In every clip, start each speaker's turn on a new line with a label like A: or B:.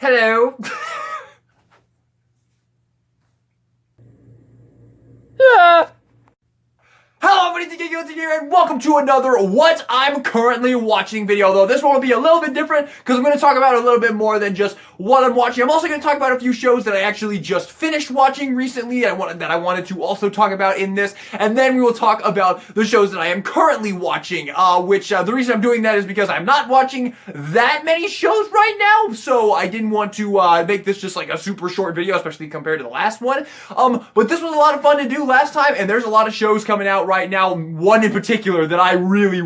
A: Hello. Hello everybody, TK here, and welcome to another What I'm Currently Watching video. Though this one will be a little bit different because I'm going to talk about a little bit more than just what I'm watching. I'm also going to talk about a few shows that I actually just finished watching recently that I wanted to also talk about in this, and then we will talk about the shows that I am currently watching, the reason I'm doing that is because I'm not watching that many shows right now, so I didn't want to make this just like a super short video, especially compared to the last one. But this was a lot of fun to do last time, and there's a lot of shows coming out right now, one in particular that I really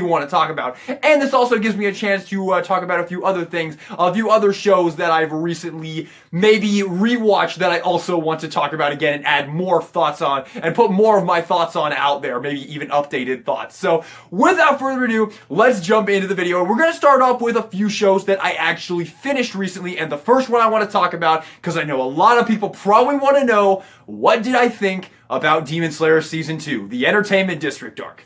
A: want to talk about. And this also gives me a chance to talk about a few other things, a few other shows that I've recently maybe rewatched that I also want to talk about again and add more thoughts on and put more of my thoughts on out there, maybe even updated thoughts. So without further ado, let's jump into the video. We're going to start off with a few shows that I actually finished recently, and the first one I want to talk about, because I know a lot of people probably want to know, what did I think about Demon Slayer Season 2, the Entertainment District arc.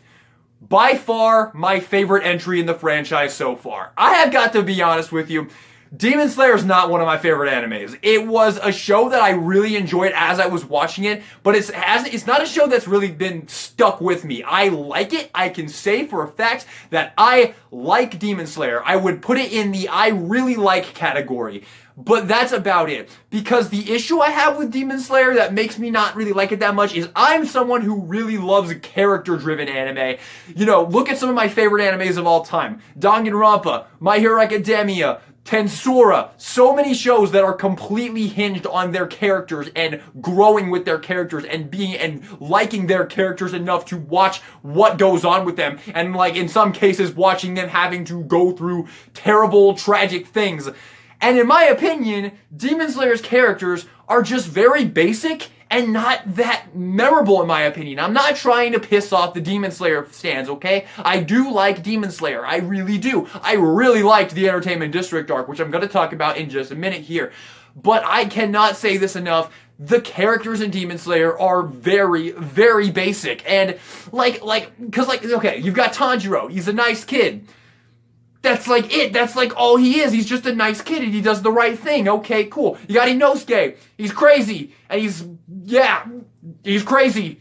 A: By far, my favorite entry in the franchise so far. I have got to be honest with you, Demon Slayer is not one of my favorite animes. It was a show that I really enjoyed as I was watching it, but it's not a show that's really been stuck with me. I like it. I can say for a fact that I like Demon Slayer. I would put it in the I really like category. But that's about it. Because the issue I have with Demon Slayer that makes me not really like it that much is I'm someone who really loves character-driven anime. You know, look at some of my favorite animes of all time. Danganronpa, My Hero Academia, Tensura, so many shows that are completely hinged on their characters and growing with their characters and liking their characters enough to watch what goes on with them, and like in some cases watching them having to go through terrible, tragic things. And in my opinion, Demon Slayer's characters are just very basic and not that memorable in my opinion. I'm not trying to piss off the Demon Slayer fans, okay? I do like Demon Slayer. I really do. I really liked the Entertainment District arc, which I'm going to talk about in just a minute here. But I cannot say this enough. The characters in Demon Slayer are very basic. And okay, you've got Tanjiro. He's a nice kid. That's like it. That's like all he is. He's just a nice kid and he does the right thing. Okay, cool. You got Inosuke. He's crazy. And he's crazy.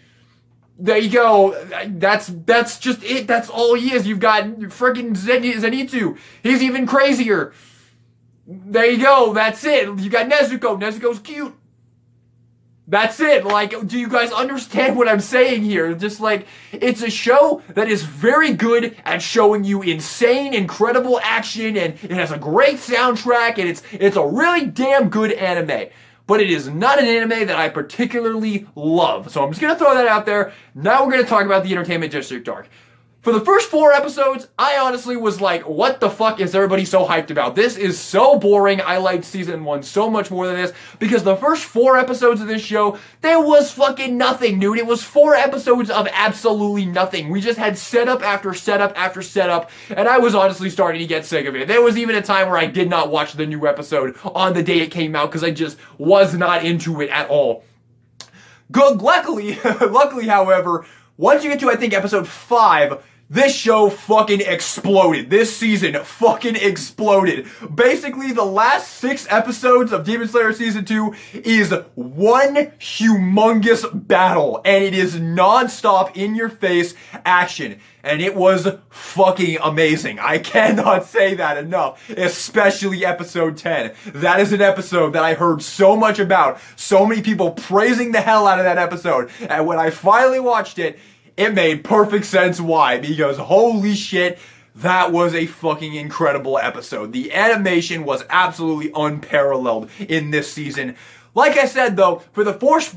A: There you go. That's just it. That's all he is. You've got freaking Zenitsu. He's even crazier. There you go. That's it. You got Nezuko. Nezuko's cute. That's it. Like, do you guys understand what I'm saying here? Just like, it's a show that is very good at showing you insane, incredible action, and it has a great soundtrack, and it's a really damn good anime. But it is not an anime that I particularly love. So I'm just going to throw that out there. Now we're going to talk about the Entertainment District arc. For the first 4 episodes, I honestly was like, what the fuck is everybody so hyped about? This is so boring. I liked season 1 so much more than this because the first 4 episodes of this show, there was fucking nothing, dude. It was 4 episodes of absolutely nothing. We just had setup after setup after setup, and I was honestly starting to get sick of it. There was even a time where I did not watch the new episode on the day it came out because I just was not into it at all. Luckily, however, once you get to, I think, episode 5, this show fucking exploded. This season fucking exploded. Basically, the last 6 episodes of Demon Slayer Season 2 is one humongous battle, and it is non-stop, in-your-face action. And it was fucking amazing. I cannot say that enough, especially episode 10. That is an episode that I heard so much about. So many people praising the hell out of that episode. And when I finally watched it, it made perfect sense why, because holy shit, that was a fucking incredible episode. The animation was absolutely unparalleled in this season. Like I said though, for the first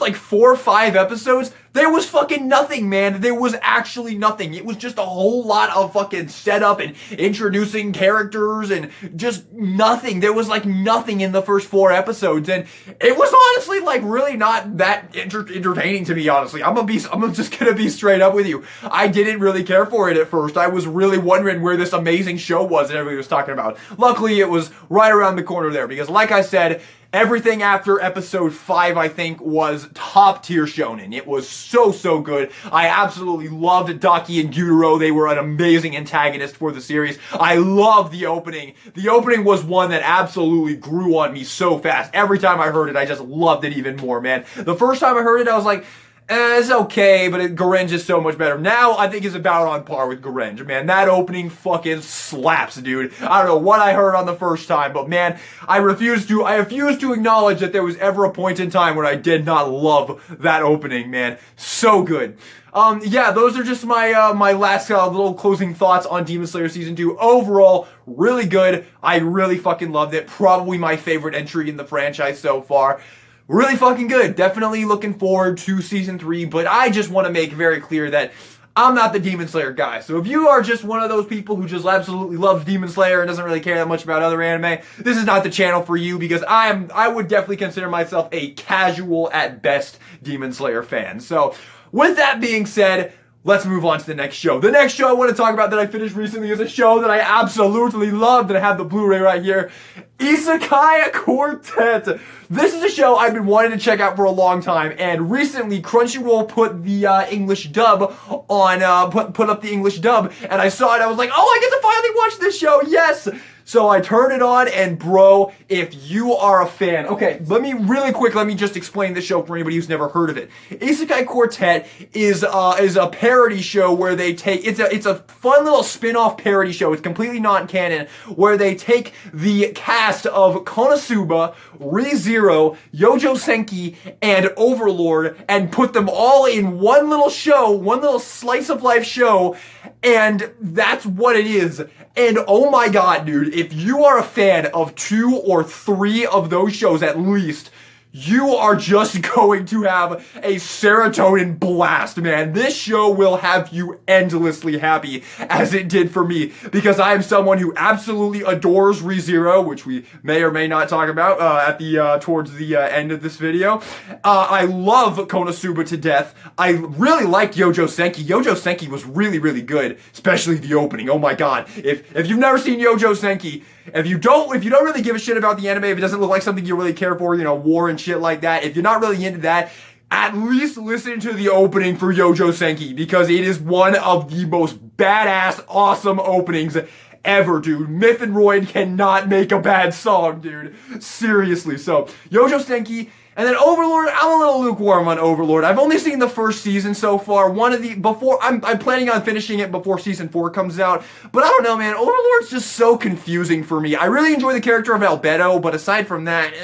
A: like 4 or 5 episodes, there was fucking nothing, man. There was actually nothing. It was just a whole lot of fucking setup and introducing characters and just nothing. There was like nothing in the first 4 episodes, and it was honestly like really not that entertaining to me, honestly. I'm just gonna be straight up with you. I didn't really care for it at first. I was really wondering where this amazing show was that everybody was talking about. Luckily, it was right around the corner there because like I said, everything after episode 5, I think, was top tier shonen. It was so good. I absolutely loved Daki and Gyutaro. They were an amazing antagonist for the series. I love the opening. The opening was one that absolutely grew on me so fast. Every time I heard it, I just loved it even more, man. The first time I heard it, I was like, it's okay, but Gorenj is so much better. Now, I think it's about on par with Gorenj, man. That opening fucking slaps, dude. I don't know what I heard on the first time, but man, I refuse to acknowledge that there was ever a point in time where I did not love that opening, man. So good. Yeah, those are just my my last little closing thoughts on Demon Slayer Season 2. Overall, really good. I really fucking loved it. Probably my favorite entry in the franchise so far. Really fucking good. Definitely looking forward to Season 3, but I just want to make very clear that I'm not the Demon Slayer guy. So if you are just one of those people who just absolutely loves Demon Slayer and doesn't really care that much about other anime, this is not the channel for you, because I would definitely consider myself a casual at best Demon Slayer fan. So with that being said, let's move on to the next show. The next show I want to talk about that I finished recently is a show that I absolutely loved, and I have the Blu-ray right here. Isakaya Quartet. This is a show I've been wanting to check out for a long time, and recently Crunchyroll put the English dub on, put up the English dub, and I saw it, I was like, oh, I get to finally watch this show, yes! So I turned it on, and bro, if you are a fan, okay, let me just explain this show for anybody who's never heard of it. Isakaya Quartet is a parody show where they take, it's a fun little spin-off parody show, it's completely non-canon, where they take the cast of Konosuba, ReZero, Yojo Senki, and Overlord, and put them all in one little show, one little slice of life show, and that's what it is. And oh my god, dude, if you are a fan of 2 or 3 of those shows at least, you are just going to have a serotonin blast, man. This show will have you endlessly happy, as it did for me, because I am someone who absolutely adores ReZero, which we may or may not talk about towards the end of this video. I love Konosuba to death. I really liked Yojo Senki. Yojo Senki was really good, especially the opening. Oh my god. If you've never seen Yojo Senki, if you don't really give a shit about the anime, if it doesn't look like something you really care for, you know, war and shit like that, if you're not really into that, at least listen to the opening for Yojo Senki, because it is one of the most badass, awesome openings ever, dude. Myth and Royd cannot make a bad song, dude. Seriously. So, Yojo Senki. And then Overlord, I'm a little lukewarm on Overlord. I've only seen the first season so far. I'm planning on finishing it before season 4 comes out. But I don't know, man. Overlord's just so confusing for me. I really enjoy the character of Albedo, but aside from that,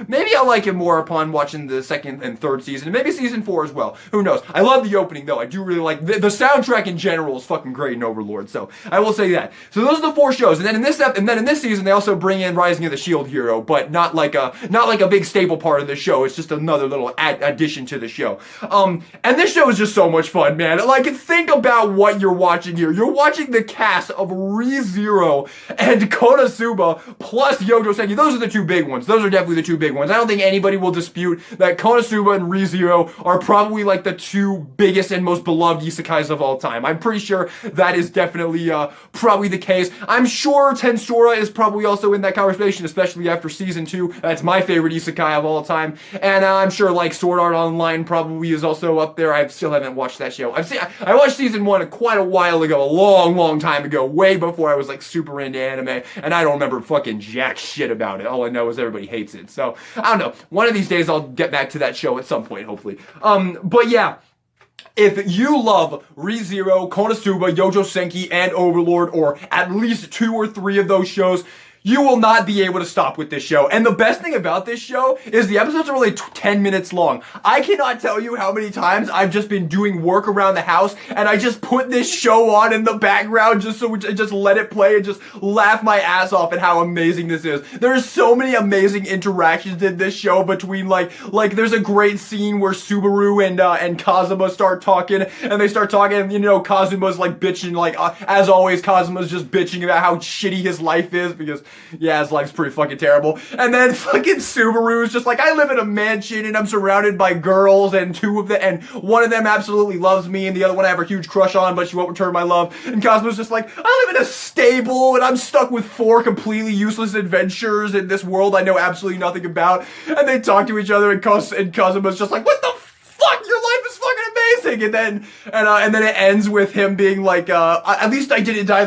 A: maybe I'll like him more upon watching the 2nd and 3rd season, and maybe season 4 as well. Who knows? I love the opening, though. I do really like the soundtrack in general is fucking great in Overlord. So I will say that. So those are the 4 shows, and then in this season they also bring in Rising of the Shield Hero, but not like a big staple part of the show. It's just another little addition to the show. And this show is just so much fun, man. Like, think about what you're watching here. You're watching the cast of ReZero and Konosuba plus Yojo Senki. Those are the 2 big ones. Those are definitely the 2 big ones. I don't think anybody will dispute that Konosuba and ReZero are probably like the 2 biggest and most beloved isekais of all time. I'm pretty sure that is definitely probably the case. I'm sure Tensora is probably also in that conversation, especially after season 2. That's my favorite isekai of all time. And I'm sure like Sword Art Online probably is also up there. I still haven't watched that show. I watched season 1 quite a while ago, a long time ago, way before I was like super into anime, and I don't remember fucking jack shit about it. All I know is everybody hates it. So I don't know. One of these days I'll get back to that show at some point, hopefully. But yeah. If you love ReZero, Konosuba, Yojo Senki, and Overlord, or at least 2 or 3 of those shows, you will not be able to stop with this show. And the best thing about this show is the episodes are only 10 minutes long. I cannot tell you how many times I've just been doing work around the house and I just put this show on in the background just so just let it play and just laugh my ass off at how amazing this is. There's so many amazing interactions in this show between like there's a great scene where Subaru and Kazuma start talking, and they start talking, and you know Kazuma's like bitching, like as always Kazuma's just bitching about how shitty his life is, because Yeah, his life's pretty fucking terrible. And then fucking Subaru is just like, I live in a mansion and I'm surrounded by girls, and one of them absolutely loves me and the other one I have a huge crush on, but she won't return my love. And Cosmo's just like, I live in a stable and I'm stuck with 4 completely useless adventures in this world I know absolutely nothing about. And they talk to each other, and Cosmo's just like, what the fuck? Your life is fucking amazing. And then it ends with him being like, at least I didn't die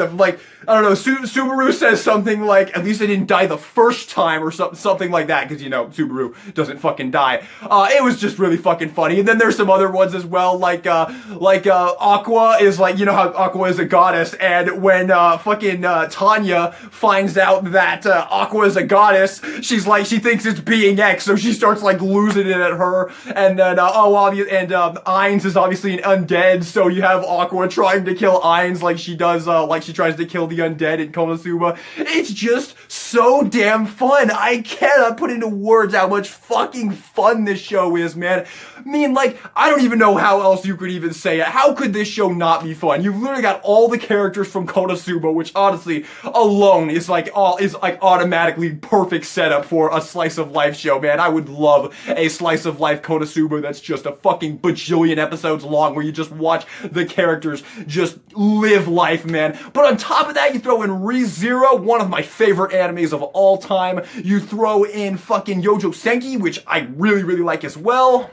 A: I don't know, Subaru says something like, at least I didn't die the first time, or something like that, because, Subaru doesn't fucking die. It was just really fucking funny. And then there's some other ones as well, like Aqua is like, how Aqua is a goddess, and when fucking Tanya finds out that Aqua is a goddess, she's like, she thinks it's being X, so she starts like losing it at her. And then, Ainz is obviously an undead, so you have Aqua trying to kill Ainz like she does, like she tries to kill the undead in Konosuba. It's just so damn fun. I cannot put into words how much fucking fun this show is, man. I mean, like, I don't even know how else you could even say it. How could this show not be fun? You've literally got all the characters from Konosuba, which honestly alone is like automatically perfect setup for a slice of life show, man. I would love a slice of life Konosuba that's just a fucking bajillion episodes long, where you just watch the characters just live life, man. But on top of that, you throw in Re:Zero, one of my favorite animes of all time. You throw in fucking Yojo Senki, which I really, really like as well.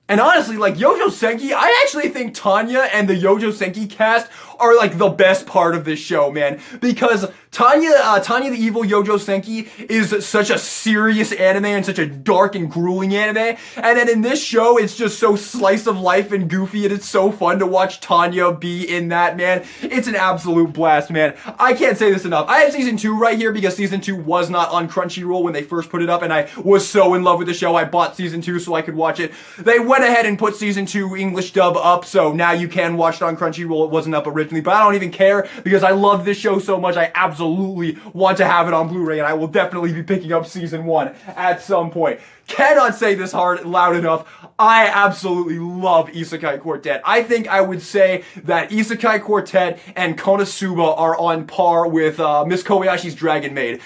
A: And honestly, like, Yojo Senki, I actually think Tanya and the Yojo Senki cast are like the best part of this show, man. Because Tanya the Evil Yojo Senki is such a serious anime and such a dark and grueling anime. And then in this show, it's just so slice of life and goofy, and it's so fun to watch Tanya be in that, man. It's an absolute blast, man. I can't say this enough. I have season 2 right here because season 2 was not on Crunchyroll when they first put it up, and I was so in love with the show, I bought season 2 so I could watch it. They went ahead and put season 2 English dub up, so now you can watch it on Crunchyroll. It wasn't up originally, but I don't even care because I love this show so much. I absolutely want to have it on Blu-ray, and I will definitely be picking up season 1 at some point. Cannot say this loud enough. I absolutely love Isakaya Quartet. I think I would say that Isakaya Quartet and Konosuba are on par with Miss Kobayashi's Dragon Maid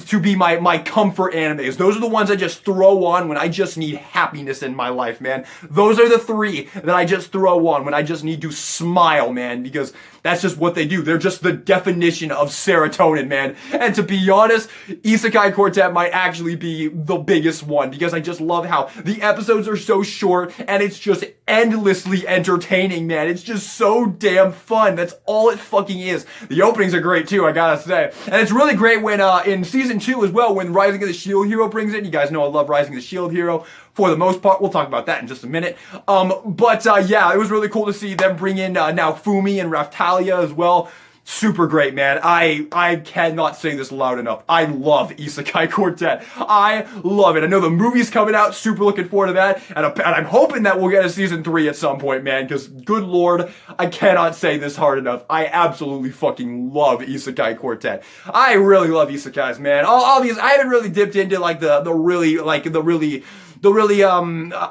A: to be my comfort animes. Those are the ones I just throw on when I just need happiness in my life, man. Those are the 3 that I just throw on when I just need to smile, man, because that's just what they do. They're just the definition of serotonin, man. And to be honest, Isakaya Quartet might actually be the biggest one, because I just love how the episodes are so short and it's just endlessly entertaining, man. It's just so damn fun. That's all it fucking is. The openings are great too, I gotta say. And it's really great when in season 2 as well, when Rising of the Shield Hero brings it. You guys know I love Rising of the Shield Hero for the most part. We'll talk about that in just a minute. Yeah, it was really cool to see them bring in now Fumi and Raftalia as well. Super great, man. I cannot say this loud enough. I love Isakaya Quartet. I love it. I know the movie's coming out. Super looking forward to that. And I'm hoping that we'll get a season 3 at some point, man, because good lord, I cannot say this hard enough. I absolutely fucking love Isakaya Quartet. I really love isekais, man. All these, I haven't really dipped into like the really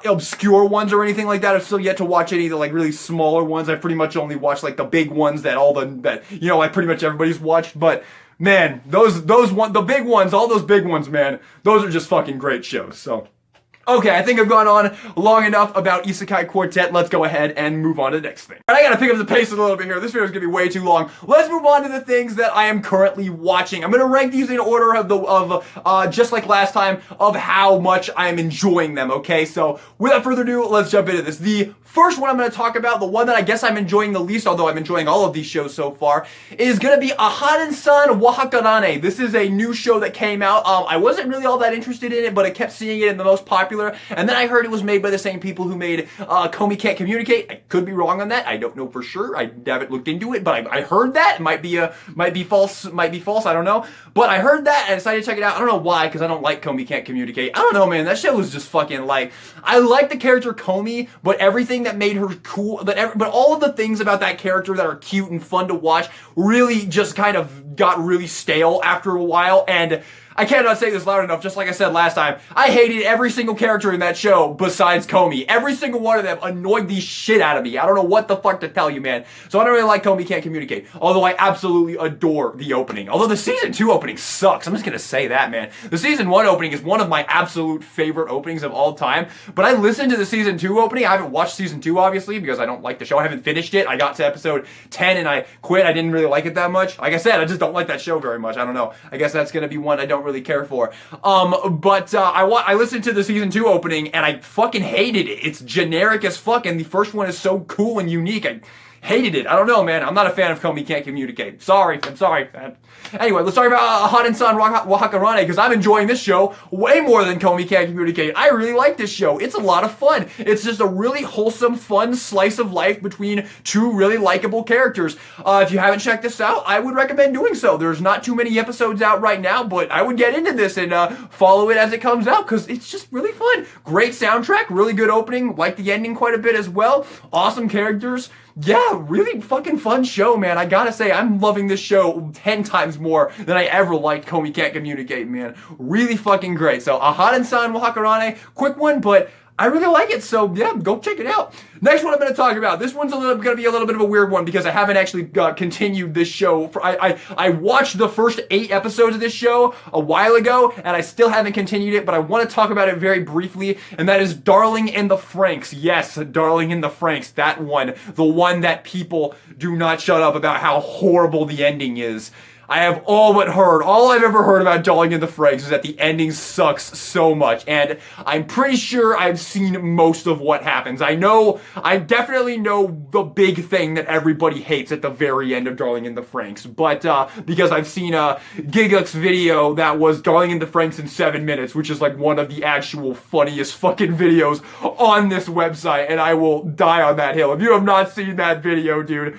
A: obscure ones or anything like that. I've still yet to watch any of the like really smaller ones. I've pretty much only watched like the big ones that like pretty much everybody's watched. But man, the big ones, all those big ones, man, those are just fucking great shows. So okay, I think I've gone on long enough about Isakaya Quartet. Let's go ahead and move on to the next thing. All right, I gotta pick up the pace a little bit here. This video is gonna be way too long. Let's move on to the things that I am currently watching. I'm gonna rank these in order of just like last time, of how much I am enjoying them, okay? So without further ado, let's jump into this. The first one I'm gonna talk about, the one that I guess I'm enjoying the least, although I'm enjoying all of these shows so far, is gonna be Ahanen-san Wahakarane. This is a new show that came out. I wasn't really all that interested in it, but I kept seeing it in the most popular. And then I heard it was made by the same people who made Komi Can't Communicate. I could be wrong on that. I don't know for sure. I haven't looked into it, but I heard that. It might be false. I don't know. But I heard that and I decided to check it out. I don't know why, because I don't like Komi Can't Communicate. I don't know, man. That show was just fucking like, I like the character Komi, but everything that made her cool, but all of the things about that character that are cute and fun to watch really just kind of got really stale after a while, and I cannot say this loud enough, just like I said last time. I hated every single character in that show besides Komi. Every single one of them annoyed the shit out of me. I don't know what the fuck to tell you, man. So I don't really like Komi Can't Communicate. Although I absolutely adore the opening. Although the season 2 opening sucks. I'm just gonna say that, man. The season 1 opening is one of my absolute favorite openings of all time. But I listened to the season 2 opening. I haven't watched season 2, obviously, because I don't like the show. I haven't finished it. I got to episode 10 and I quit. I didn't really like it that much. Like I said, I just don't like that show very much. I don't know. I guess that's gonna be one I don't really care for. I listened to the season 2 opening and I fucking hated it. It's generic as fuck, and the first one is so cool and unique. I hated it. I don't know, man. I'm not a fan of Komi Can't Communicate. Sorry. I'm sorry. Anyway, let's talk about Haden-san Wahakarane, because I'm enjoying this show way more than Komi Can't Communicate. I really like this show. It's a lot of fun. It's just a really wholesome, fun slice of life between two really likable characters. If you haven't checked this out, I would recommend doing so. There's not too many episodes out right now, but I would get into this and follow it as it comes out, because it's just really fun. Great soundtrack, really good opening. Like the ending quite a bit as well. Awesome characters. Yeah, really fucking fun show, man. I gotta say, I'm loving this show 10 times more than I ever liked Komi Can't Communicate, man. Really fucking great. So, Haden-san Wahakarane, quick one, but I really like it, so yeah, go check it out. Next one I'm going to talk about. This one's going to be a little bit of a weird one because I haven't actually continued this show. I watched the first 8 episodes of this show a while ago, and I still haven't continued it, but I want to talk about it very briefly, and that is Darling in the Franxx. Yes, Darling in the Franxx, that one. The one that people do not shut up about how horrible the ending is. I have all I've ever heard about Darling in the Franxx is that the ending sucks so much, and I'm pretty sure I've seen most of what happens. I definitely know the big thing that everybody hates at the very end of Darling in the Franxx, but because I've seen a Gigux video that was Darling in the Franxx in 7 minutes, which is like one of the actual funniest fucking videos on this website, and I will die on that hill. If you have not seen that video, dude,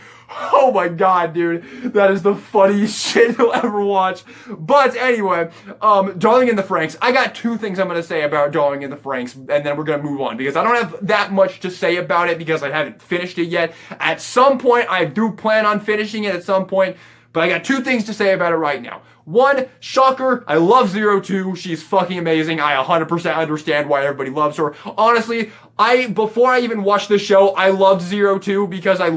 A: oh my god, dude, that is the funniest shit you'll ever watch. But anyway, Darling in the Franxx, I got 2 things I'm going to say about Darling in the Franxx, and then we're going to move on, because I don't have that much to say about it, because I haven't finished it yet. At some point, I do plan on finishing it at some point, but I got 2 things to say about it right now. 1, shocker, I love 02. She's fucking amazing. I 100% understand why everybody loves her. Honestly, before I even watched the show, I loved 02 because I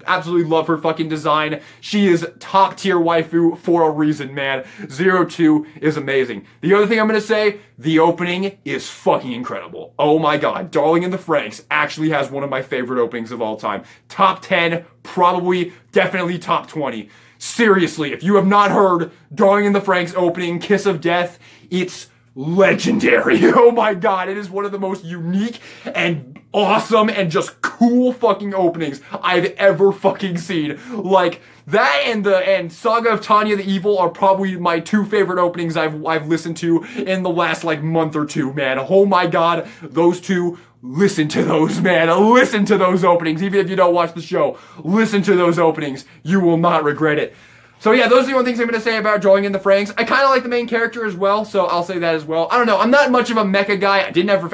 A: absolutely love her fucking design. She is top tier waifu for a reason, man. 02 is amazing. The other thing I'm gonna say, the opening is fucking incredible. Oh my god, Darling in the Franxx actually has one of my favorite openings of all time. Top 10, probably, definitely top 20. Seriously, if you have not heard Darling in the Franxx opening, Kiss of Death, it's legendary. Oh my god, it is one of the most unique and awesome and just cool fucking openings I've ever fucking seen. Like, that and Saga of Tanya the Evil are probably my 2 favorite openings I've listened to in the last like month or 2, man. Oh my god, those 2, listen to those, man. Listen to those openings. Even if you don't watch the show, listen to those openings. You will not regret it. So yeah, those are the only things I'm going to say about Darling in the Franxx. I kind of like the main character as well, so I'll say that as well. I don't know, I'm not much of a mecha guy. I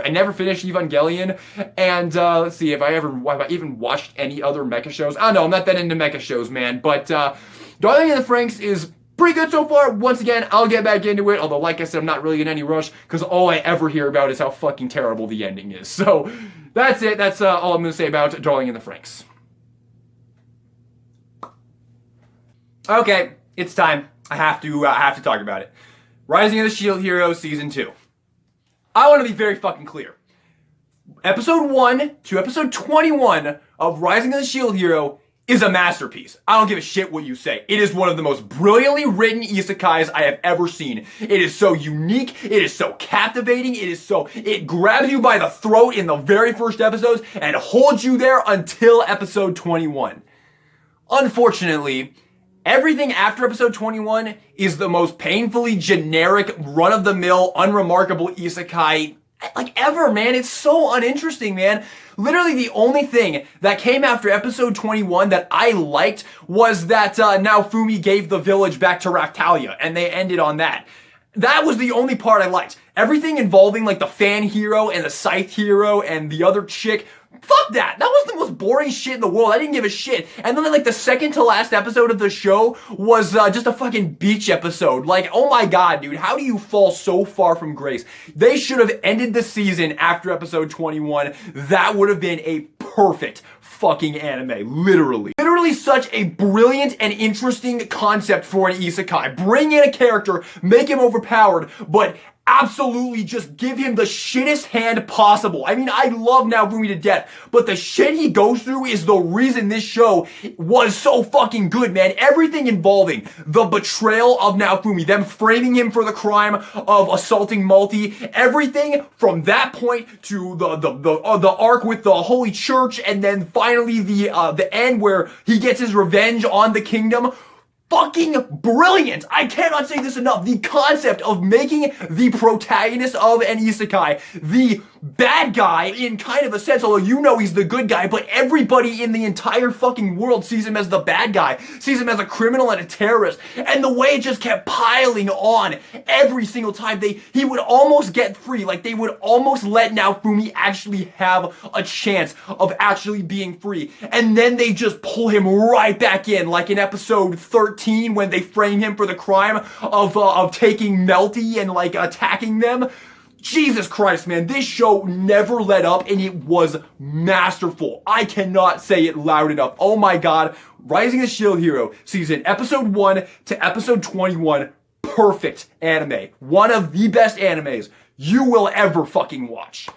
A: never finished Evangelion, and let's see, have I even watched any other mecha shows? I don't know, I'm not that into mecha shows, man, but Darling in the Franxx is pretty good so far. Once again, I'll get back into it, although like I said, I'm not really in any rush, because all I ever hear about is how fucking terrible the ending is. So, that's it. That's all I'm going to say about Darling in the Franxx. Okay, it's time. I have to talk about it. Rising of the Shield Hero Season 2. I want to be very fucking clear. Episode 1 to episode 21 of Rising of the Shield Hero is a masterpiece. I don't give a shit what you say. It is one of the most brilliantly written isekais I have ever seen. It is so unique. It is so captivating. It grabs you by the throat in the very first episodes and holds you there until episode 21. Unfortunately, everything after episode 21 is the most painfully generic, run-of-the-mill, unremarkable isekai like ever, man. It's so uninteresting, man. Literally the only thing that came after episode 21 that I liked was that Naofumi gave the village back to Raftalia, and they ended on that. That was the only part I liked. Everything involving like the fan hero and the scythe hero and the other chick, Fuck that. That was the most boring shit in the world. I didn't give a shit. And then like the second to last episode of the show was just a fucking beach episode. Like, oh my god, dude, how do you fall so far from grace? They should have ended the season after episode 21. That would have been a perfect fucking anime, literally. Literally such a brilliant and interesting concept for an isekai. Bring in a character, make him overpowered, but absolutely just give him the shittest hand possible. I mean, I love Naofumi to death, but the shit he goes through is the reason this show was so fucking good, man. Everything involving the betrayal of Naofumi, them framing him for the crime of assaulting Multi, everything from that point to the arc with the Holy Church, and then finally the end where he gets his revenge on the kingdom. Fucking brilliant! I cannot say this enough. The concept of making the protagonist of an isekai the bad guy in kind of a sense, although you know he's the good guy, but everybody in the entire fucking world sees him as the bad guy, sees him as a criminal and a terrorist, and the way it just kept piling on every single time he would almost get free, like they would almost let Naofumi actually have a chance of actually being free, and then they just pull him right back in, like in episode 13 when they frame him for the crime of taking Melty and like attacking them. Jesus Christ, man, this show never let up and it was masterful. I cannot say it loud enough. Oh my god, Rising of the Shield Hero season episode 1 to episode 21, perfect anime. One of the best animes you will ever fucking watch.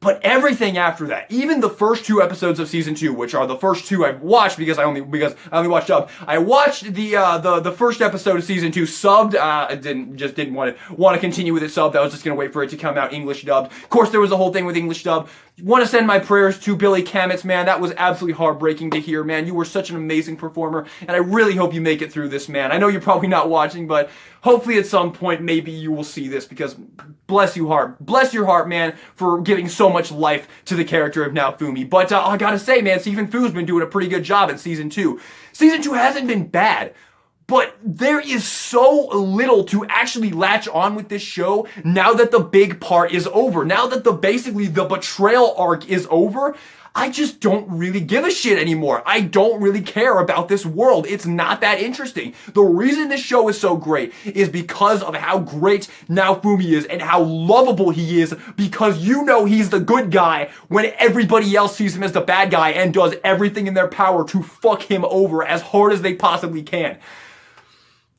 A: But everything after that, even the first 2 episodes of season 2, which are the first 2 I've watched because I only watched dubbed. I watched the first episode of season 2 subbed. I didn't want to continue with it subbed. I was just gonna wait for it to come out English dubbed. Of course, there was a whole thing with English dubbed. Want to send my prayers to Billy Kametz, man. That was absolutely heartbreaking to hear, man. You were such an amazing performer, and I really hope you make it through this, man. I know you're probably not watching, but hopefully at some point maybe you will see this, because bless your heart, man, for giving so much life to the character of Naofumi. But I gotta say, man, Stephen Fu's been doing a pretty good job in season 2. Season 2 hasn't been bad, but there is so little to actually latch on with this show now that the big part is over. Now that basically the betrayal arc is over, I just don't really give a shit anymore. I don't really care about this world. It's not that interesting. The reason this show is so great is because of how great Naofumi is and how lovable he is, because you know he's the good guy when everybody else sees him as the bad guy and does everything in their power to fuck him over as hard as they possibly can.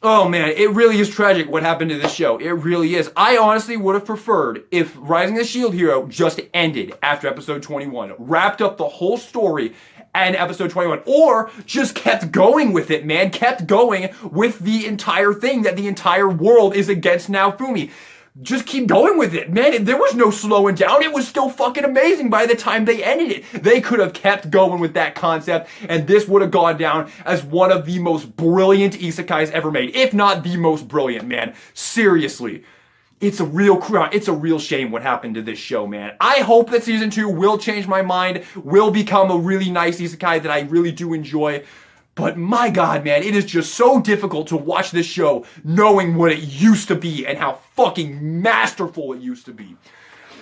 A: Oh man, it really is tragic what happened to this show. It really is. I honestly would have preferred if Rising of the Shield Hero just ended after episode 21, wrapped up the whole story and episode 21, or just kept going with it, man. Kept going with the entire thing that the entire world is against Naofumi. Just keep going with it, man. There was no slowing down. It was still fucking amazing by the time they ended it. They could have kept going with that concept, and this would have gone down as one of the most brilliant isekais ever made, if not the most brilliant, man. Seriously. It's a real shame what happened to this show, man. I hope that season 2 will change my mind, will become a really nice isekai that I really do enjoy. But my god, man, it is just so difficult to watch this show knowing what it used to be and how fucking masterful it used to be.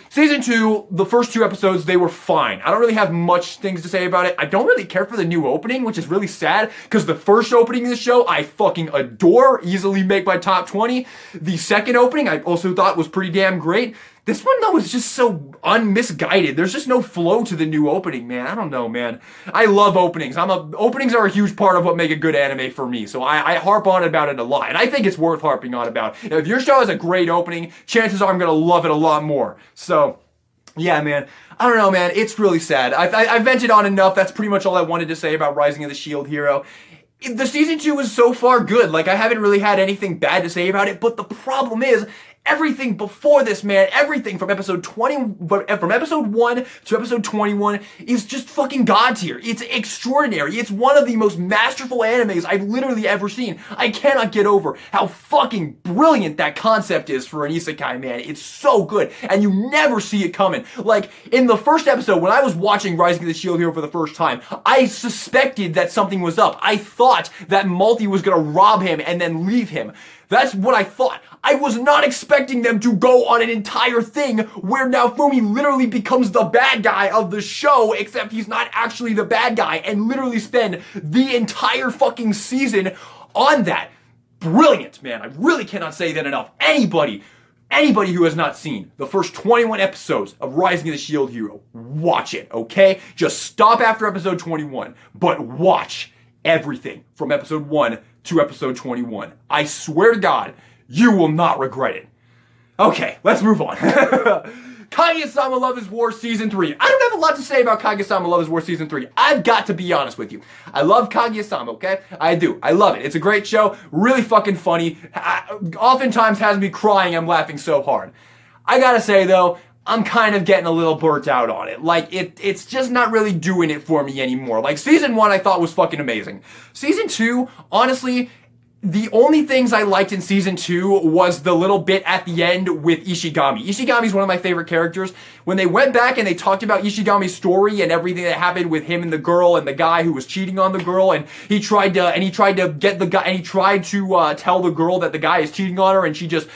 A: Season 2, the first 2 episodes, they were fine. I don't really have much things to say about it. I don't really care for the new opening, which is really sad, because the first opening of the show, I fucking adore, easily make my top 20. The second opening, I also thought was pretty damn great. This one, though, is just so unmisguided. There's just no flow to the new opening, man. I don't know, man. I love openings. Openings are a huge part of what make a good anime for me, so I harp on about it a lot, and I think it's worth harping on about. If your show has a great opening, chances are I'm gonna love it a lot more. So, yeah, man. I don't know, man. It's really sad. I vented on enough. That's pretty much all I wanted to say about Rising of the Shield Hero. The season 2 is so far good. Like, I haven't really had anything bad to say about it, but the problem is, everything before this, man, everything from episode 1 to episode 21 is just fucking god tier. It's extraordinary. It's one of the most masterful animes I've literally ever seen. I cannot get over how fucking brilliant that concept is for an isekai, man. It's so good, and you never see it coming. Like, in the first episode, when I was watching Rising of the Shield Hero for the first time, I suspected that something was up. I thought that Multi was gonna rob him and then leave him. That's what I thought. I was not expecting them to go on an entire thing where now Fumi literally becomes the bad guy of the show, except he's not actually the bad guy, and literally spend the entire fucking season on that. Brilliant, man. I really cannot say that enough. Anybody who has not seen the first 21 episodes of Rising of the Shield Hero, watch it, okay? Just stop after episode 21, but watch everything from episode 1 to episode 21. I swear to God, you will not regret it. Okay, let's move on. Kaguya-sama Love is War Season 3. I don't have a lot to say about Kaguya-sama Love is War Season 3. I've got to be honest with you. I love Kaguya-sama, okay? I do. I love it. It's a great show. Really fucking funny. Oftentimes has me crying. I'm laughing so hard. I gotta say, though, I'm kind of getting a little burnt out on it. Like, it's just not really doing it for me anymore. Like, Season 1 I thought was fucking amazing. Season 2, honestly, the only things I liked in Season 2 was the little bit at the end with Ishigami. Ishigami's one of my favorite characters. When they went back and they talked about Ishigami's story and everything that happened with him and the girl and the guy who was cheating on the girl, and he tried to get the guy, and he tried to tell the girl that the guy is cheating on her, and she just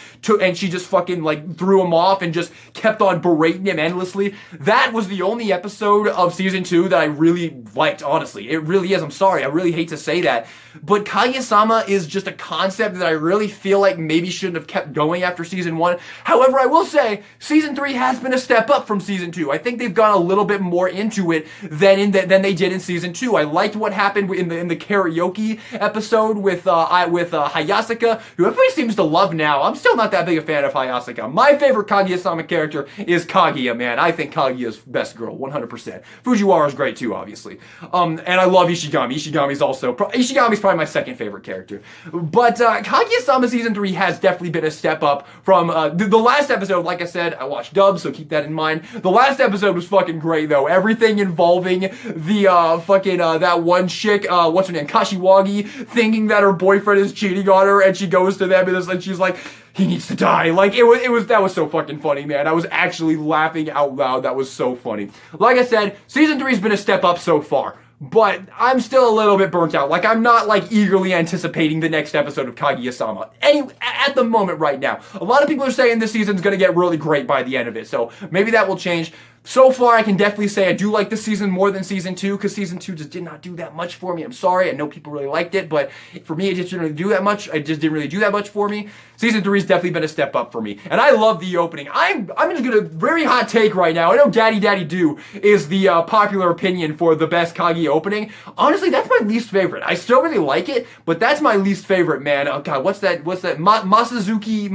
A: fucking like threw him off and just kept on berating him endlessly. That was the only episode of Season 2 that I really liked, honestly. It really is. I'm sorry. I really hate to say that. But Kaguya-sama is just a concept that I really feel like maybe shouldn't have kept going after Season 1. However, I will say, Season 3 has been a step up from Season 2. I think they've gone a little bit more into it than they did in Season 2. I liked what happened in the karaoke episode with Hayasaka, who everybody seems to love now. I'm still not that big a fan of Hayasaka. My favorite Kaguya-sama character is Kaguya, man. I think Kaguya's best girl, 100%. Fujiwara's great too, obviously. And I love Ishigami. Ishigami's probably my second favorite character. But Kaguya-sama Season 3 has definitely been a step up from the last episode. Like I said, I watched dubs, so keep that in mind. The last episode was fucking great, though. Everything involving the that one chick, what's her name, Kashiwagi, thinking that her boyfriend is cheating on her, and she goes to them and she's like, he needs to die. Like, that was so fucking funny, man. I was actually laughing out loud. That was so funny. Like I said, Season 3's been a step up so far. But I'm still a little bit burnt out. Like, I'm not, like, eagerly anticipating the next episode of Kaguya-sama. At the moment right now. A lot of people are saying this season's gonna get really great by the end of it. So, maybe that will change. So far, I can definitely say I do like this season more than Season 2, because Season 2 just did not do that much for me. I'm sorry, I know people really liked it, but for me, it just didn't really do that much. It just didn't really do that much for me. Season 3's definitely been a step up for me. And I love the opening. I'm just gonna, very hot take right now. I know Daddy Daddy Do is the popular opinion for the best Kaguya opening. Honestly, that's my least favorite. I still really like it, but that's my least favorite, man. Oh god, what's that? Masazuki,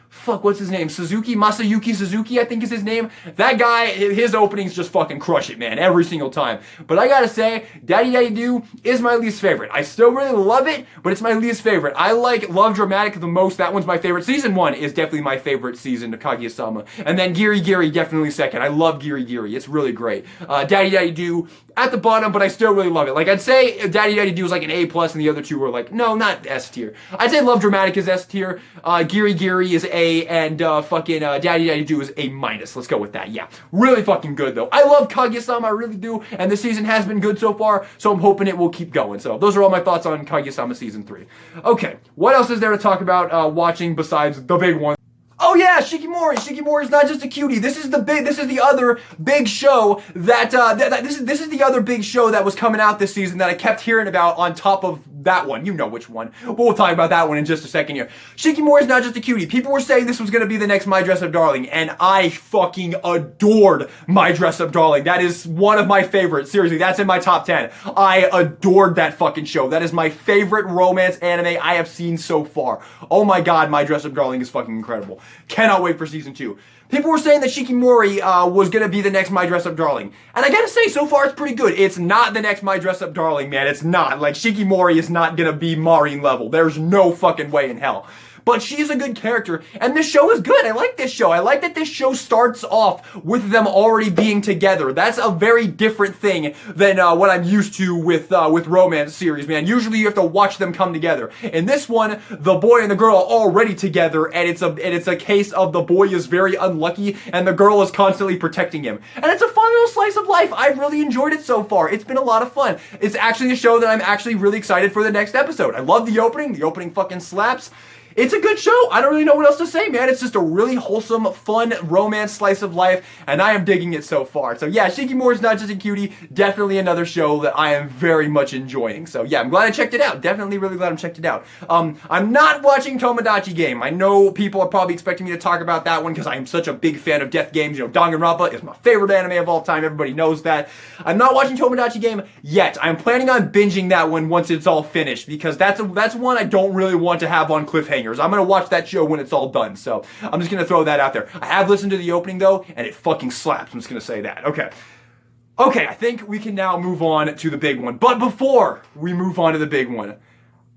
A: fuck, what's his name? Masayuki Suzuki, I think is his name. That guy, his openings just fucking crush it, man, every single time. But I gotta say, Daddy Daddy Do is my least favorite. I still really love it, but it's my least favorite. I like Love Dramatic the most. That one's my favorite. Season 1 is definitely my favorite season of Kaguya-sama. And then Giri Giri definitely second. I love Giri Giri. It's really great. Daddy Daddy Do at the bottom, but I still really love it. Like, I'd say Daddy Daddy Do is like an A+, and the other two were like, no, not S tier. I'd say Love Dramatic is S tier. Giri Giri is A, and Daddy Daddy Do is A-. Let's go with that. Yeah, really fucking good though. I love Kaguya-sama, I really do, and the season has been good so far, so I'm hoping it will keep going. So those are all my thoughts on Kaguya-sama Season 3. Okay, what else is there to talk about watching besides the big one? Oh yeah, Shikimori. Shikimori is not just a cutie. This is the other big show that this is the other big show that was coming out this season that I kept hearing about on top of that one. You know which one. But we'll talk about that one in just a second here. Shikimori is not just a cutie. People were saying this was going to be the next My Dress Up Darling, and I fucking adored My Dress Up Darling. That is one of my favorites. Seriously, that's in my top 10. I adored that fucking show. That is my favorite romance anime I have seen so far. Oh my god, My Dress Up Darling is fucking incredible. Cannot wait for Season 2. People were saying that Shikimori was going to be the next My Dress Up Darling. And I gotta say, so far it's pretty good. It's not the next My Dress Up Darling, man. It's not. Like, Shikimori is not going to be Maureen level. There's no fucking way in hell. but she's a good character, and this show is good. I like this show. I like that this show starts off with them already being together. That's a very different thing than what I'm used to with romance series, man. Usually you have to watch them come together. In this one, the boy and the girl are already together, and it's a case of the boy is very unlucky, and the girl is constantly protecting him. And it's a fun little slice of life. I've really enjoyed it so far. It's been a lot of fun. It's actually a show that I'm actually really excited for the next episode. I love the opening. The opening fucking slaps. It's a good show. I don't really know what else to say, man. It's just a really wholesome, fun romance slice of life, and I am digging it so far. So yeah, Shikimomo's Not Just a Cutie, definitely another show that I am very much enjoying. So yeah, I'm glad I checked it out. Definitely really glad I checked it out. I'm not watching Tomodachi Game. I know people are probably expecting me to talk about that one because I am such a big fan of death games. You know, Danganronpa is my favorite anime of all time. Everybody knows that. I'm not watching Tomodachi Game yet. I'm planning on binging that one once it's all finished because that's one I don't really want to have on cliffhanger. I'm gonna watch that show when it's all done, so I'm just gonna throw that out there. I have listened to the opening though, and it fucking slaps. I'm just gonna say that. Okay, I think we can now move on to the big one. But before we move on to the big one,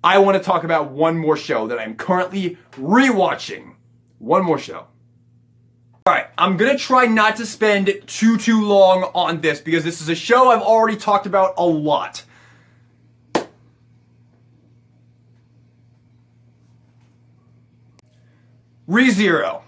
A: I want to talk about one more show that I'm currently rewatching. One more show. Alright, I'm gonna try not to spend too long on this because this is a show I've already talked about a lot. ReZero.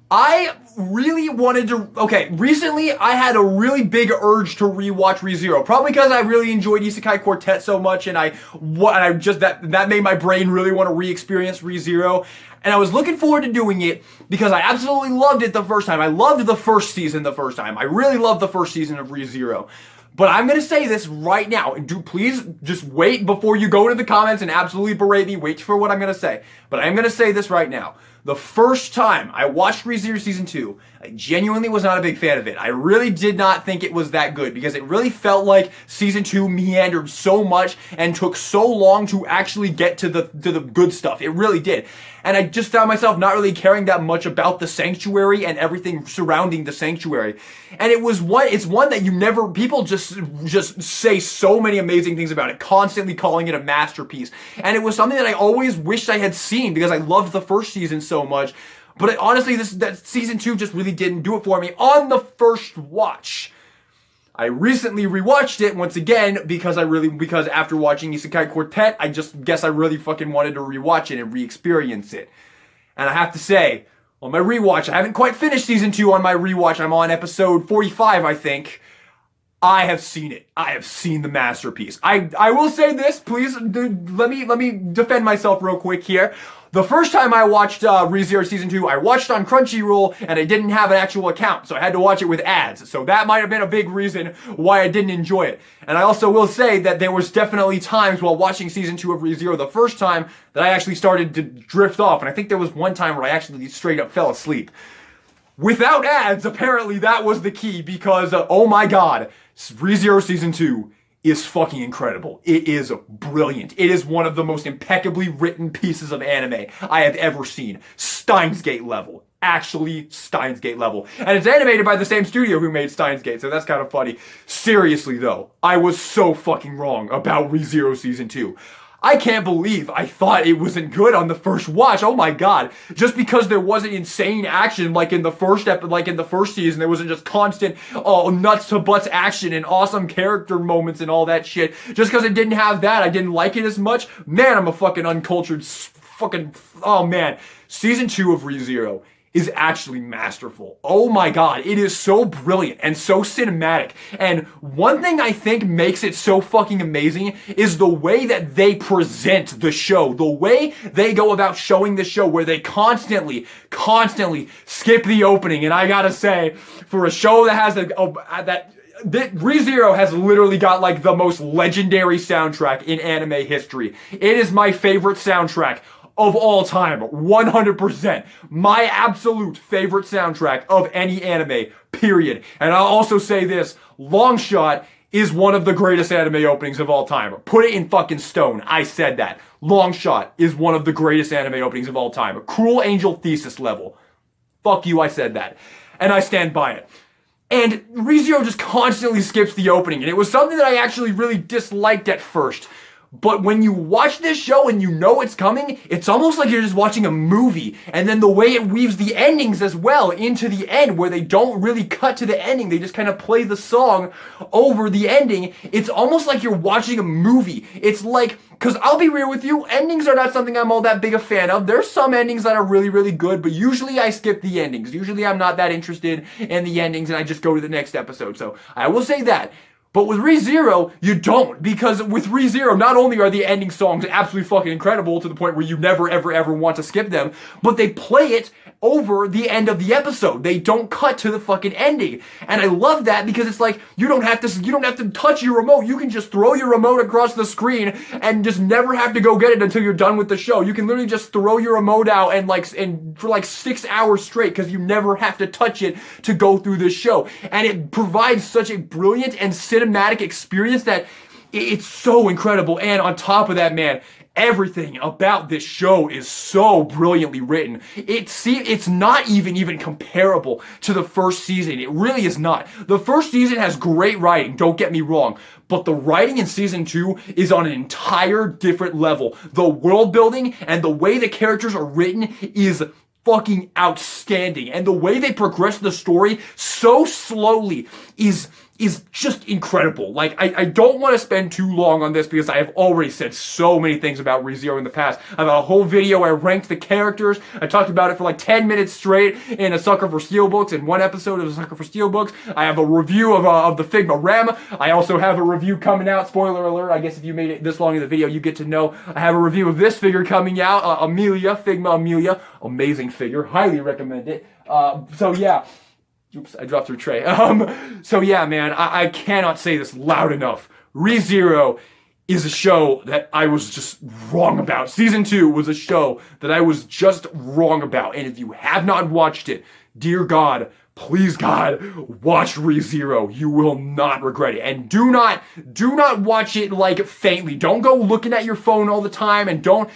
A: I really wanted to, recently I had a really big urge to rewatch ReZero. Probably because I really enjoyed Isakaya Quartet so much and that made my brain really want to re-experience ReZero. And I was looking forward to doing it because I absolutely loved it the first time. I loved the first season the first time. I really loved the first season of ReZero. But I'm going to say this right now. Please just wait before you go into the comments and absolutely berate me. Wait for what I'm going to say. But I'm going to say this right now. The first time I watched ReZero Season 2, I genuinely was not a big fan of it. I really did not think it was that good because it really felt like Season 2 meandered so much and took so long to actually get to the good stuff. It really did. And I just found myself not really caring that much about the Sanctuary and everything surrounding the Sanctuary. And it's one that people just say so many amazing things about it, constantly calling it a masterpiece. And it was something that I always wished I had seen because I loved the first season so much. But honestly, that season 2 just really didn't do it for me on the first watch. I recently rewatched it once again because after watching Isakaya Quartet, I just guess I really fucking wanted to rewatch it and re-experience it. And I have to say, on my rewatch, I haven't quite finished season 2 on my rewatch. I'm on episode 45, I think. I have seen it. I have seen the masterpiece. I will say this, please, let me defend myself real quick here. The first time I watched ReZero Season 2, I watched on Crunchyroll, and I didn't have an actual account, so I had to watch it with ads. So that might have been a big reason why I didn't enjoy it. And I also will say that there was definitely times while watching Season 2 of ReZero the first time that I actually started to drift off, and I think there was one time where I actually straight up fell asleep. Without ads, apparently that was the key, because, oh my god, ReZero Season 2 is fucking incredible. It is brilliant. It is one of the most impeccably written pieces of anime I have ever seen. Steins Gate level. Actually, Steins Gate level. And it's animated by the same studio who made Steins Gate, so that's kind of funny. Seriously though, I was so fucking wrong about ReZero Season 2. I can't believe I thought it wasn't good on the first watch. Oh my god. Just because there wasn't insane action like in the first season, there wasn't just constant nuts to butts action and awesome character moments and all that shit. Just because it didn't have that, I didn't like it as much. Man, I'm a fucking uncultured oh man. Season 2 of ReZero is actually masterful. Oh my god, it is so brilliant and so cinematic. And one thing I think makes it so fucking amazing is the way that they present the show. The way they go about showing the show, where they constantly skip the opening. And I gotta say, for a show that has ReZero has literally got like the most legendary soundtrack in anime history. It is my favorite soundtrack of all time, 100%. My absolute favorite soundtrack of any anime, period. And I'll also say this, Longshot is one of the greatest anime openings of all time. Put it in fucking stone. I said that. Longshot is one of the greatest anime openings of all time. Cruel Angel Thesis level. Fuck you, I said that. And I stand by it. And ReZero just constantly skips the opening, and it was something that I actually really disliked at first. But when you watch this show and you know it's coming, it's almost like you're just watching a movie. And then the way it weaves the endings as well into the end, where they don't really cut to the ending, they just kind of play the song over the ending. It's almost like you're watching a movie. It's like, because I'll be real with you, endings are not something I'm all that big a fan of. There's some endings that are really, really good, but usually I skip the endings. Usually I'm not that interested in the endings and I just go to the next episode. So I will say that. But with ReZero, you don't, because with ReZero, not only are the ending songs absolutely fucking incredible to the point where you never, ever, ever want to skip them, but they play it over the end of the episode. They don't cut to the fucking ending. And I love that because it's like, you don't have to touch your remote. You can just throw your remote across the screen and just never have to go get it until you're done with the show. You can literally just throw your remote out and for like 6 hours straight because you never have to touch it to go through this show. And it provides such a brilliant and cinematic experience that it's so incredible. And on top of that, man, everything about this show is so brilliantly written. It's not even comparable to the first season. It really is not. The first season has great writing, don't get me wrong, but the writing in season 2 is on an entire different level. The world building and the way the characters are written is fucking outstanding. And the way they progress the story so slowly is just incredible. Like, I don't want to spend too long on this because I have already said so many things about ReZero in the past. I have a whole video where I ranked the characters. I talked about it for like 10 minutes straight in A Sucker for Steelbooks, in one episode of A Sucker for Steelbooks. I have a review of the Figma Rem. I also have a review coming out, spoiler alert, I guess if you made it this long in the video, you get to know. I have a review of this figure coming out, Amelia, Figma Amelia. Amazing figure, highly recommend it. So yeah. Oops, I dropped her tray. So yeah, man, I cannot say this loud enough. ReZero is a show that I was just wrong about. Season 2 was a show that I was just wrong about. And if you have not watched it, dear God, please God, watch ReZero. You will not regret it. And do not watch it like faintly. Don't go looking at your phone all the time and don't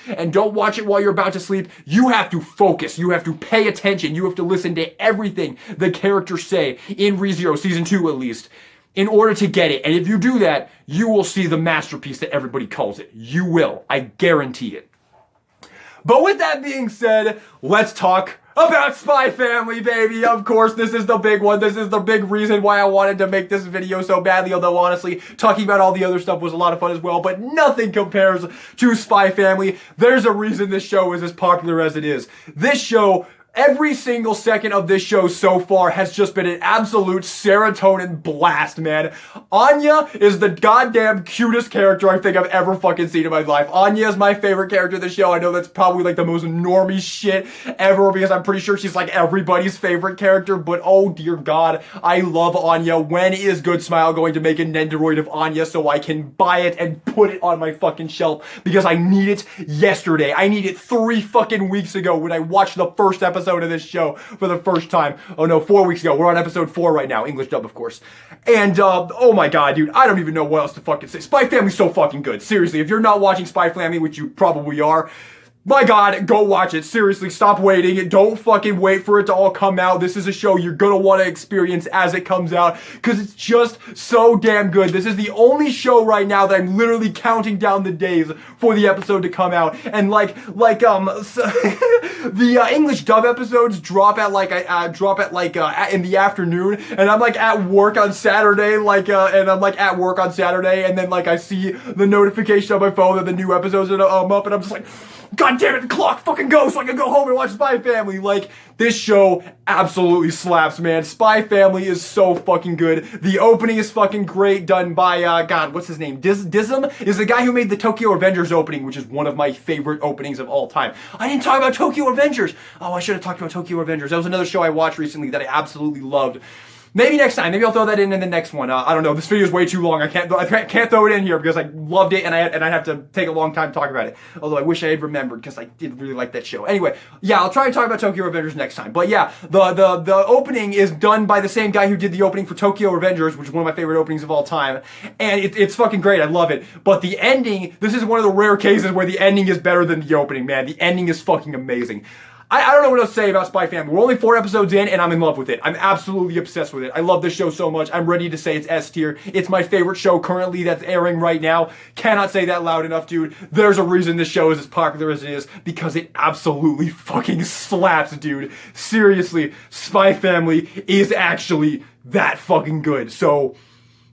A: watch it while you're about to sleep. You have to focus. You have to pay attention. You have to listen to everything the characters say in ReZero, season 2 at least, in order to get it. And if you do that, you will see the masterpiece that everybody calls it. You will. I guarantee it. But with that being said, let's talk about Spy Family, baby. Of course, this is the big one. This is the big reason why I wanted to make this video so badly, although honestly, talking about all the other stuff was a lot of fun as well, but nothing compares to Spy Family. There's a reason this show is as popular as it is. This show, every single second of this show so far has just been an absolute serotonin blast, man. Anya is the goddamn cutest character I think I've ever fucking seen in my life. Anya is my favorite character of the show. I know that's probably like the most normie shit ever because I'm pretty sure she's like everybody's favorite character, but oh dear God, I love Anya. When is Good Smile going to make a Nendoroid of Anya so I can buy it and put it on my fucking shelf because I need it yesterday. I need it 3 fucking weeks ago when I watched the first episode of this show for the first time. Oh no, 4 weeks ago. We're on episode 4 right now, English dub of course. And oh my God, dude, I don't even know what else to fucking say. Spy Family's so fucking good. Seriously, if you're not watching Spy Family, which you probably are, my God, go watch it. Seriously, stop waiting. Don't fucking wait for it to all come out. This is a show you're gonna want to experience as it comes out because it's just so damn good. This is the only show right now that I'm literally counting down the days for the episode to come out. And the English dub episodes drop at in the afternoon, and I'm like at work on Saturday, and then like I see the notification on my phone that the new episodes are up, and I'm just like, God damn it, the clock fucking goes so I can go home and watch Spy Family. Like, this show absolutely slaps, man. Spy Family is so fucking good. The opening is fucking great, done by, God, what's his name? Dism is the guy who made the Tokyo Avengers opening, which is one of my favorite openings of all time. I didn't talk about Tokyo Avengers. Oh, I should have talked about Tokyo Avengers. That was another show I watched recently that I absolutely loved. Maybe next time. Maybe I'll throw that in the next one. I don't know. This video is way too long. I can't throw it in here because I loved it and I have to take a long time to talk about it. Although I wish I had remembered because I did really like that show. Anyway, yeah, I'll try and talk about Tokyo Avengers next time. But yeah, the opening is done by the same guy who did the opening for Tokyo Avengers, which is one of my favorite openings of all time. And it's fucking great. I love it. But the ending, this is one of the rare cases where the ending is better than the opening, man. The ending is fucking amazing. I don't know what else to say about Spy Family. We're only 4 episodes in, and I'm in love with it. I'm absolutely obsessed with it. I love this show so much. I'm ready to say it's S tier. It's my favorite show currently that's airing right now. Cannot say that loud enough, dude. There's a reason this show is as popular as it is, because it absolutely fucking slaps, dude. Seriously, Spy Family is actually that fucking good. So,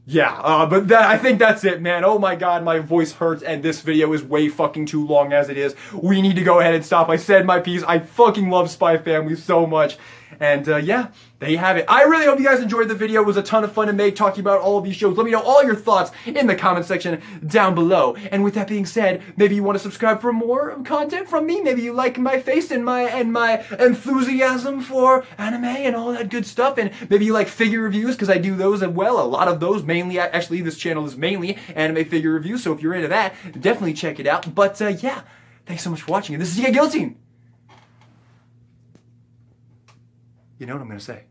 A: yeah, but I think that's it, man. Oh my god, my voice hurts, and this video is way fucking too long as it is. We need to go ahead and stop. I said my piece. I fucking love Spy Family so much. And yeah, there you have it. I really hope you guys enjoyed the video. It was a ton of fun to make, talking about all of these shows. Let me know all your thoughts in the comment section down below. And with that being said, maybe you want to subscribe for more content from me. Maybe you like my face and my enthusiasm for anime and all that good stuff. And maybe you like figure reviews, because I do those as well. A lot of those, mainly, actually, this channel is mainly anime figure reviews. So if you're into that, definitely check it out. But yeah, thanks so much for watching. And this is Guillotine. You know what I'm going to say.